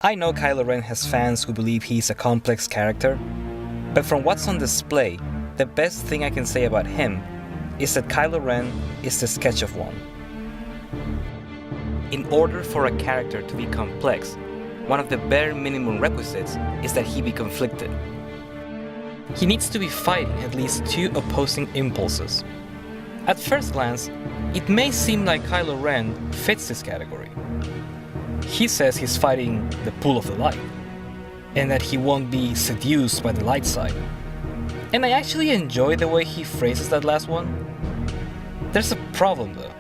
I know Kylo Ren has fans who believe he's a complex character, but from what's on display, the best thing I can say about him is that Kylo Ren is the sketch of one. In order for a character to be complex, one of the bare minimum requisites is that he be conflicted. He needs to be fighting at least two opposing impulses. At first glance, it may seem like Kylo Ren fits this category. He says he's fighting the pull of the light, and that he won't be seduced by the light side. And I actually enjoy the way he phrases that last one. There's a problem though.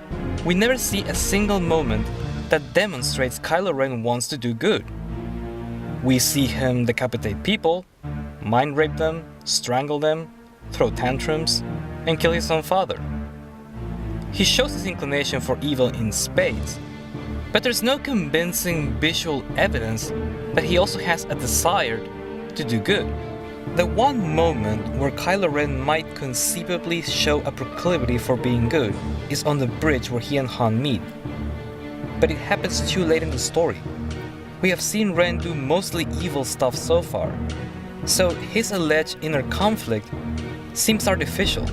We never see a single moment that demonstrates Kylo Ren wants to do good. We see him decapitate people, mind rape them, strangle them, throw tantrums, and kill his own father. He shows his inclination for evil in spades, but there's no convincing visual evidence that he also has a desire to do good. The one moment where Kylo Ren might conceivably show a proclivity for being good is on the bridge where he and Han meet, but it happens too late in the story. We have seen Ren do mostly evil stuff so far, so his alleged inner conflict seems artificial.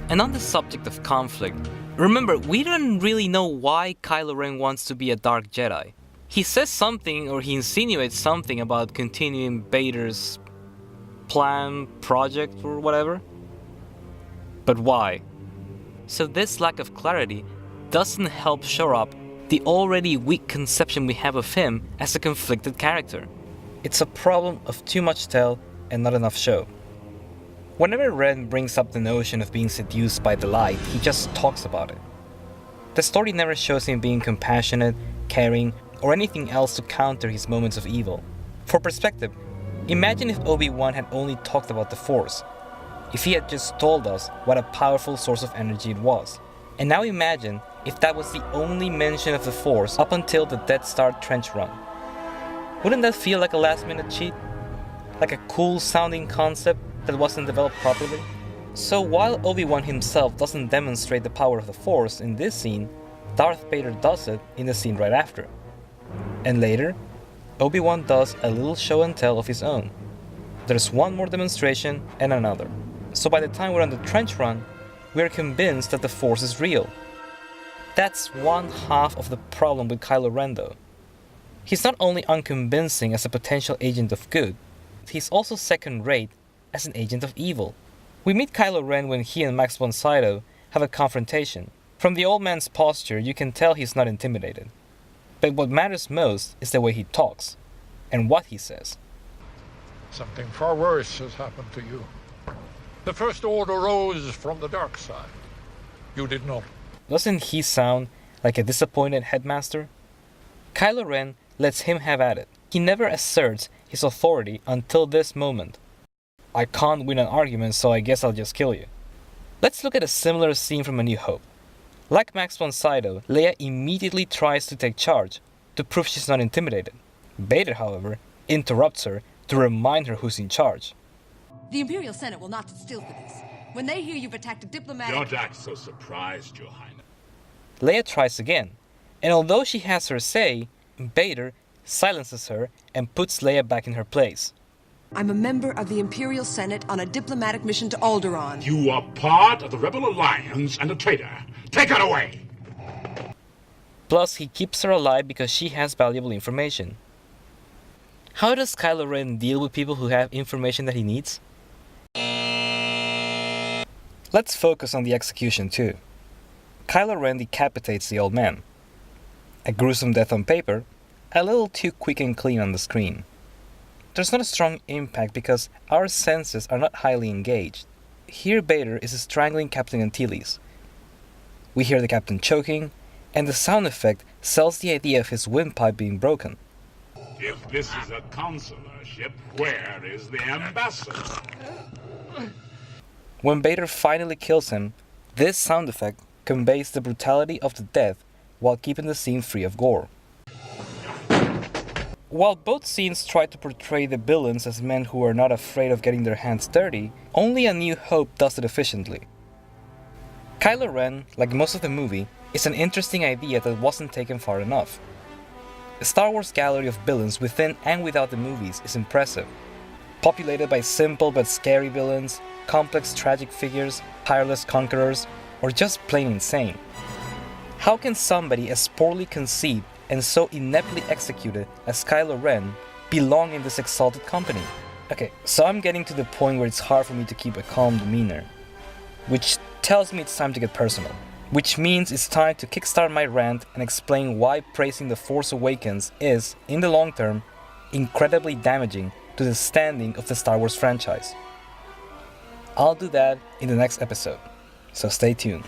And on the subject of conflict, remember, we don't really know why Kylo Ren wants to be a Dark Jedi. He says something, or he insinuates something about continuing Vader's plan, project, or whatever. But why? So this lack of clarity doesn't help shore up the already weak conception we have of him as a conflicted character. It's a problem of too much tell and not enough show. Whenever Ren brings up the notion of being seduced by the light, he just talks about it. The story never shows him being compassionate, caring, or anything else to counter his moments of evil. For perspective, imagine if Obi-Wan had only talked about the Force, if he had just told us what a powerful source of energy it was. And now imagine if that was the only mention of the Force up until the Death Star trench run. Wouldn't that feel like a last-minute cheat? Like a cool sounding concept that wasn't developed properly? So while Obi-Wan himself doesn't demonstrate the power of the Force in this scene, Darth Vader does it in the scene right after. And later, Obi-Wan does a little show and tell of his own. There's one more demonstration and another. So by the time we're on the trench run, we're convinced that the Force is real. That's one half of the problem with Kylo Ren though. He's not only unconvincing as a potential agent of good, he's also second-rate as an agent of evil. We meet Kylo Ren when he and Max von Sydow have a confrontation. From the old man's posture, you can tell he's not intimidated. But what matters most is the way he talks, and what he says. Something far worse has happened to you. The First Order rose from the dark side. You did not. Doesn't he sound like a disappointed headmaster? Kylo Ren lets him have at it. He never asserts his authority until this moment. I can't win an argument, so I guess I'll just kill you. Let's look at a similar scene from A New Hope. Like Max von Sydow, Leia immediately tries to take charge, to prove she's not intimidated. Vader, however, interrupts her to remind her who's in charge. The Imperial Senate will not sit still for this. When they hear you've attacked a diplomatic... Don't act so surprised, Your Highness. Leia tries again, and although she has her say, Vader silences her and puts Leia back in her place. I'm a member of the Imperial Senate on a diplomatic mission to Alderaan. You are part of the Rebel Alliance and a traitor. Take her away! Plus, he keeps her alive because she has valuable information. How does Kylo Ren deal with people who have information that he needs? Let's focus on the execution too. Kylo Ren decapitates the old man. A gruesome death on paper, a little too quick and clean on the screen. There's not a strong impact because our senses are not highly engaged. Here Vader is strangling Captain Antilles. We hear the captain choking, and the sound effect sells the idea of his windpipe being broken. If this is a consular ship, where is the ambassador? When Vader finally kills him, this sound effect conveys the brutality of the death while keeping the scene free of gore. While both scenes try to portray the villains as men who are not afraid of getting their hands dirty, only A New Hope does it efficiently. Kylo Ren, like most of the movie, is an interesting idea that wasn't taken far enough. Star Wars' gallery of villains within and without the movies is impressive. Populated by simple but scary villains, complex tragic figures, tireless conquerors, or just plain insane. How can somebody as poorly conceived and so ineptly executed as Kylo Ren belong in this exalted company? Okay, so I'm getting to the point where it's hard for me to keep a calm demeanor, which tells me it's time to get personal. Which means it's time to kickstart my rant and explain why praising The Force Awakens is, in the long term, incredibly damaging to the standing of the Star Wars franchise. I'll do that in the next episode, so stay tuned.